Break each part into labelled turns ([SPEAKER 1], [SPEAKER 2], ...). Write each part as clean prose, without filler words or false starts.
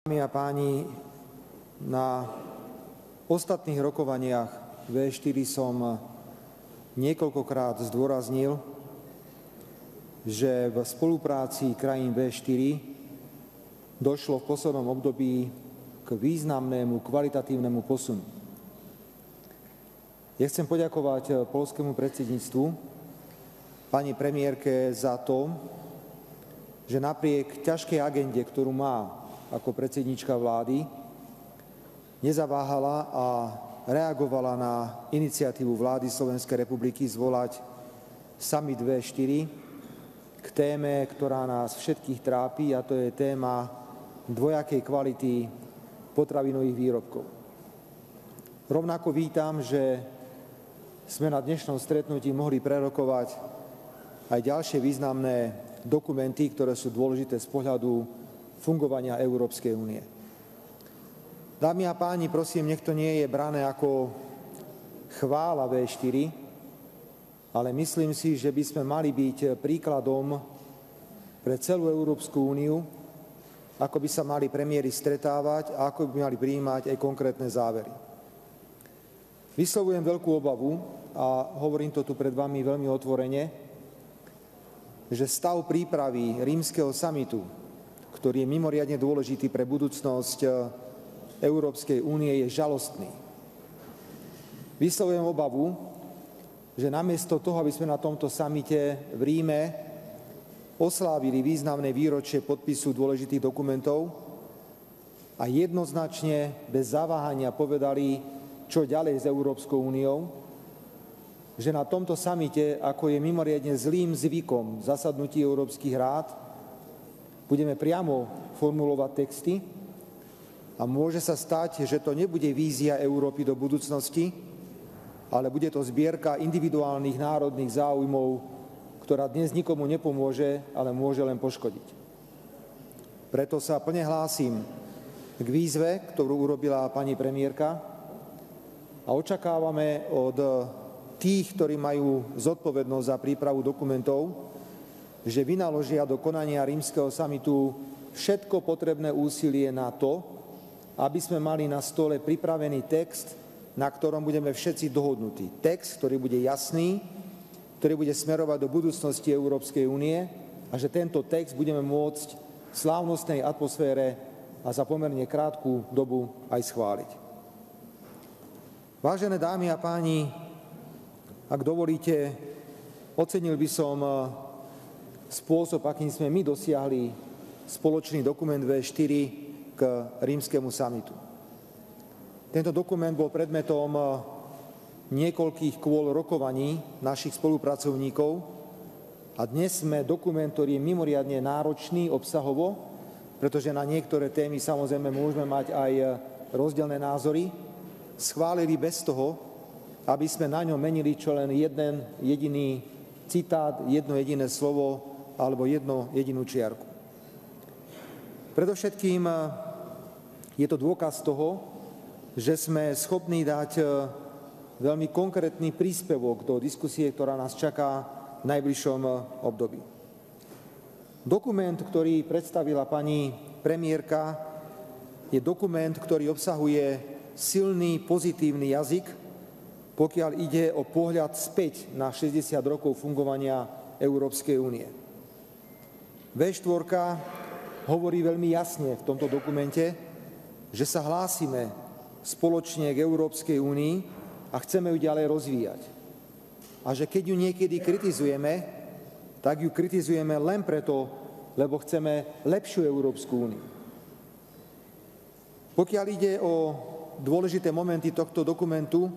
[SPEAKER 1] Dámy a páni, na ostatných rokovaniach V4 som niekoľkokrát zdôraznil, že v spolupráci krajín V4 došlo v poslednom období k významnému kvalitatívnemu posunu. Ja chcem poďakovať poľskému predsedníctvu, pani premiérke za to, že napriek ťažkej agende, ktorú má ako predsedníčka vlády, nezaváhala a reagovala na iniciatívu vlády Slovenskej republiky zvolať summit V4 k téme, ktorá nás všetkých trápi, a to je téma dvojakej kvality potravinových výrobkov. Rovnako vítam, že sme na dnešnom stretnutí mohli prerokovať aj ďalšie významné dokumenty, ktoré sú dôležité z pohľadu fungovania Európskej únie. Dámy a páni, prosím, nech to nie je brané ako chvála V4, ale myslím si, že by sme mali byť príkladom pre celú Európsku úniu, ako by sa mali premiéri stretávať a ako by mali prijímať aj konkrétne závery. Vyslovujem veľkú obavu, a hovorím to tu pred vami veľmi otvorene, že stav prípravy rímskeho samitu, ktorý je mimoriadne dôležitý pre budúcnosť Európskej únie, je žalostný. Vyslovujem obavu, že namiesto toho, aby sme na tomto samite v Ríme oslávili významné výročie podpisu dôležitých dokumentov a jednoznačne bez zaváhania povedali, čo ďalej s Európskou úniou, že na tomto samite, ako je mimoriadne zlým zvykom zasadnutí Európskych rád, budeme priamo formulovať texty a môže sa stať, že to nebude vízia Európy do budúcnosti, ale bude to zbierka individuálnych národných záujmov, ktorá dnes nikomu nepomôže, ale môže len poškodiť. Preto sa plne hlásim k výzve, ktorú urobila pani premiérka, a očakávame od tých, ktorí majú zodpovednosť za prípravu dokumentov, že vynaložia do konania rímskeho samitu všetko potrebné úsilie na to, aby sme mali na stole pripravený text, na ktorom budeme všetci dohodnutí. Text, ktorý bude jasný, ktorý bude smerovať do budúcnosti Európskej únie, a že tento text budeme môcť v slávnostnej atmosfére a za pomerne krátku dobu aj schváliť. Vážené dámy a páni, ak dovolíte, ocenil by som spôsob, akým sme my dosiahli spoločný dokument V4 k rímskemu samitu. Tento dokument bol predmetom niekoľkých kôl rokovaní našich spolupracovníkov a dnes sme dokument, ktorý je mimoriadne náročný obsahovo, pretože na niektoré témy samozrejme môžeme mať aj rozdielne názory, schválili bez toho, aby sme na ňom menili čo len jeden jediný citát, jedno jediné slovo alebo jednu jedinú čiarku. Predovšetkým je to dôkaz toho, že sme schopní dať veľmi konkrétny príspevok do diskusie, ktorá nás čaká v najbližšom období. Dokument, ktorý predstavila pani premiérka, je dokument, ktorý obsahuje silný pozitívny jazyk, pokiaľ ide o pohľad späť na 60 rokov fungovania Európskej únie. V4 hovorí veľmi jasne v tomto dokumente, že sa hlásime spoločne k Európskej únii a chceme ju ďalej rozvíjať. A že keď ju niekedy kritizujeme, tak ju kritizujeme len preto, lebo chceme lepšiu Európsku úniu. Pokiaľ ide o dôležité momenty tohto dokumentu,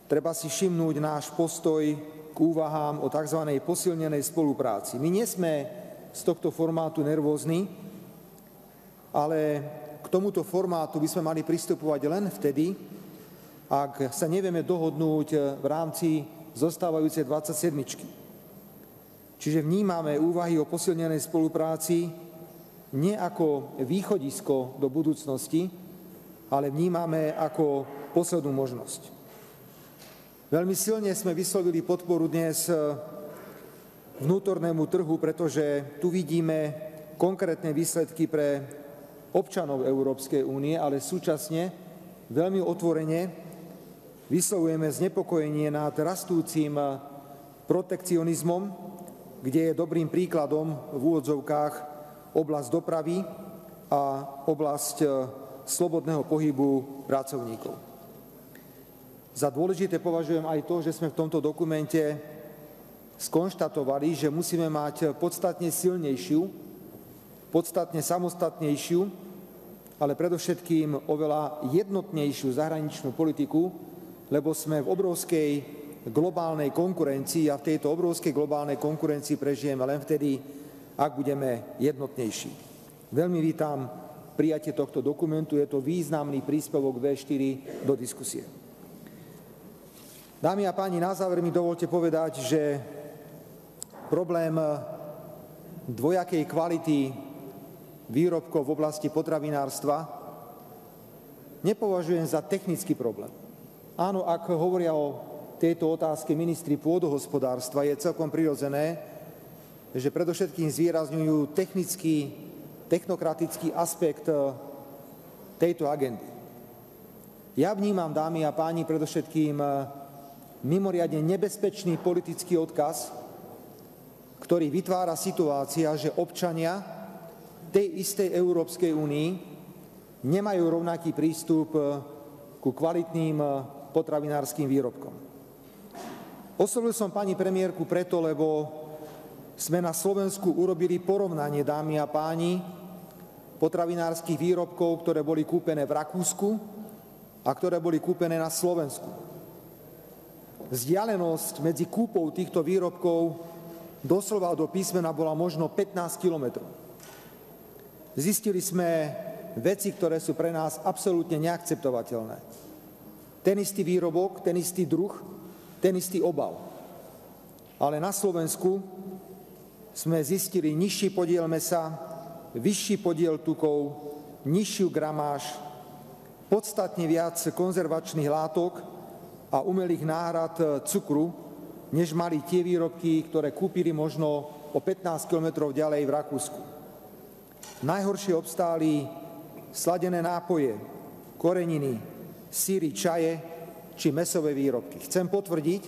[SPEAKER 1] treba si všimnúť náš postoj k úvahám o tzv. Posilnenej spolupráci. My nie sme z tohto formátu nervózni, ale k tomuto formátu by sme mali pristupovať len vtedy, ak sa nevieme dohodnúť v rámci zostávajúcej 27. Čiže vnímame úvahy o posilnenej spolupráci nie ako východisko do budúcnosti, ale vnímame ako poslednú možnosť. Veľmi silne sme vyslovili podporu dnes vnútornému trhu, pretože tu vidíme konkrétne výsledky pre občanov Európskej únie, ale súčasne veľmi otvorene vyslovujeme znepokojenie nad rastúcim protekcionizmom, kde je dobrým príkladom v úvodzovkách oblasť dopravy a oblasť slobodného pohybu pracovníkov. Za dôležité považujem aj to, že sme v tomto dokumente skonštatovali, že musíme mať podstatne silnejšiu, podstatne samostatnejšiu, ale predovšetkým oveľa jednotnejšiu zahraničnú politiku, lebo sme v obrovskej globálnej konkurencii a v tejto obrovskej globálnej konkurencii prežijeme len vtedy, ak budeme jednotnejší. Veľmi vítam prijatie tohto dokumentu, je to významný príspevok V4 do diskusie. Dámy a páni, na záver mi dovolte povedať, že problém dvojakej kvality výrobkov v oblasti potravinárstva nepovažujem za technický problém. Áno, ak hovoria o tejto otázke ministri pôdohospodárstva, je celkom prirodzené, že predovšetkým zvýrazňujú technokratický aspekt tejto agendy. Ja vnímam, dámy a páni, predovšetkým mimoriadne nebezpečný politický odkaz, ktorý vytvára situácia, že občania tej istej Európskej únii nemajú rovnaký prístup ku kvalitným potravinárskym výrobkom. Oslovil som pani premiérku preto, lebo sme na Slovensku urobili porovnanie, dámy a páni, potravinárskych výrobkov, ktoré boli kúpené v Rakúsku a ktoré boli kúpené na Slovensku. Vzdialenosť medzi kúpou týchto výrobkov doslova do písmena bola možno 15 kilometrov. Zistili sme veci, ktoré sú pre nás absolútne neakceptovateľné. Ten istý výrobok, ten istý druh, ten istý obal. Ale na Slovensku sme zistili nižší podiel mäsa, vyšší podiel tukov, nižšiu gramáž, podstatne viac konzervačných látok a umelých náhrad cukru, než mali tie výrobky, ktoré kúpili možno o 15 kilometrov ďalej v Rakúsku. Najhoršie obstáli sladené nápoje, koreniny, syry, čaje či mäsové výrobky. Chcem potvrdiť,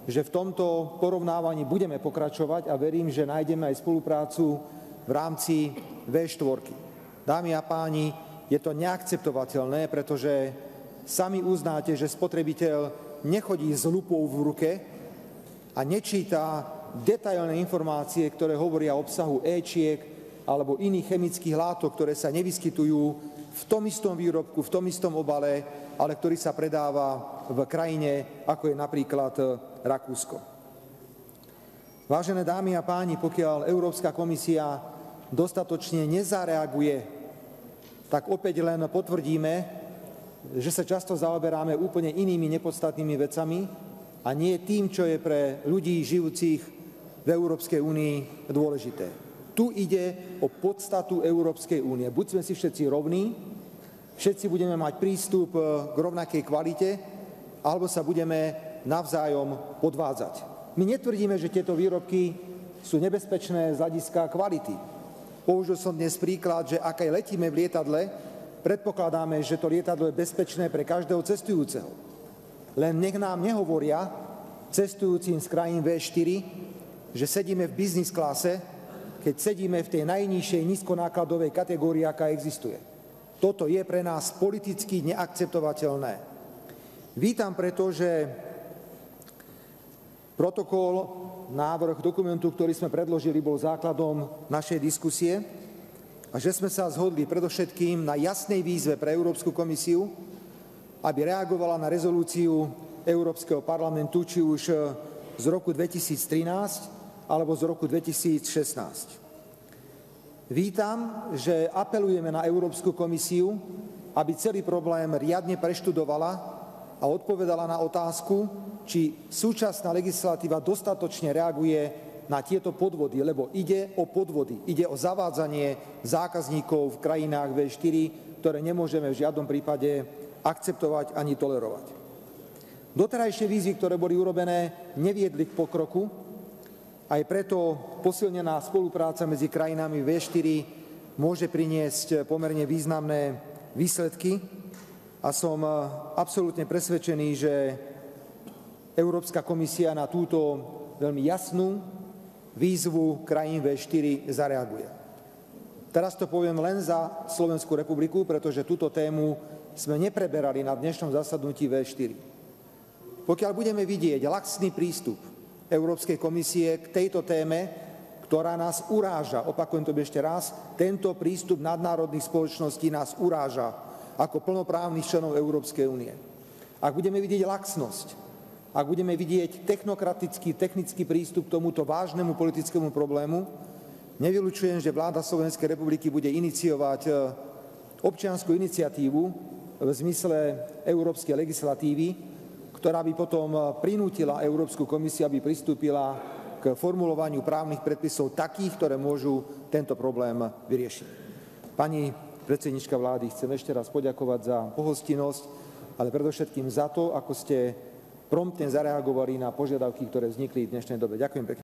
[SPEAKER 1] že v tomto porovnávaní budeme pokračovať a verím, že nájdeme aj spoluprácu v rámci V4. Dámy a páni, je to neakceptovateľné, pretože sami uznáte, že spotrebiteľ nechodí s lupou v ruke a nečíta detailné informácie, ktoré hovoria o obsahu éčiek alebo iných chemických látok, ktoré sa nevyskytujú v tom istom výrobku, v tom istom obale, ale ktorý sa predáva v krajine, ako je napríklad Rakúsko. Vážené dámy a páni, pokiaľ Európska komisia dostatočne nezareaguje, tak opäť len potvrdíme, že sa často zaoberáme úplne inými nepodstatnými vecami a nie tým, čo je pre ľudí žijúcich v Európskej únii dôležité. Tu ide o podstatu Európskej únie. Buď sme si všetci rovní, všetci budeme mať prístup k rovnakej kvalite, alebo sa budeme navzájom podvádzať. My netvrdíme, že tieto výrobky sú nebezpečné z hľadiska kvality. Použil som dnes príklad, že ak aj letíme v lietadle, predpokladáme, že to lietadlo je bezpečné pre každého cestujúceho. Len nech nám nehovoria cestujúcim z krajín V4, že sedíme v business klase, keď sedíme v tej najnižšej nízkonákladovej kategórii, aká existuje. Toto je pre nás politicky neakceptovateľné. Vítam preto, že protokol, návrh dokumentu, ktorý sme predložili, bol základom našej diskusie a že sme sa zhodli predovšetkým na jasnej výzve pre Európsku komisiu, aby reagovala na rezolúciu Európskeho parlamentu, či už z roku 2013 alebo z roku 2016. Vítam, že apelujeme na Európsku komisiu, aby celý problém riadne preštudovala a odpovedala na otázku, či súčasná legislatíva dostatočne reaguje na tieto podvody, lebo ide o podvody, ide o zavádzanie zákazníkov v krajinách V4, ktoré nemôžeme v žiadnom prípade akceptovať ani tolerovať. Doterajšie výzvy, ktoré boli urobené, neviedli k pokroku. Aj preto posilnená spolupráca medzi krajinami V4 môže priniesť pomerne významné výsledky a som absolútne presvedčený, že Európska komisia na túto veľmi jasnú výzvu krajín V4 zareaguje. Teraz to poviem len za Slovenskú republiku, pretože túto tému sme nepreberali na dnešnom zasadnutí V4. Pokiaľ budeme vidieť laxný prístup Európskej komisie k tejto téme, ktorá nás uráža, opakujem to ešte raz, tento prístup nadnárodných spoločností nás uráža ako plnoprávnych členov Európskej únie. Ak budeme vidieť laxnosť, ak budeme vidieť technokratický, technický prístup k tomuto vážnemu politickému problému, nevylučujem, že vláda Slovenskej republiky bude iniciovať občiansku iniciatívu v zmysle európskej legislatívy, ktorá by potom prinútila Európsku komisiu, aby pristúpila k formulovaniu právnych predpisov takých, ktoré môžu tento problém vyriešiť. Pani predsednička vlády, chcem ešte raz poďakovať za pohostinnosť, ale predovšetkým za to, ako ste promptne zareagovali na požiadavky, ktoré vznikli v dnešnej dobe. Ďakujem pekne.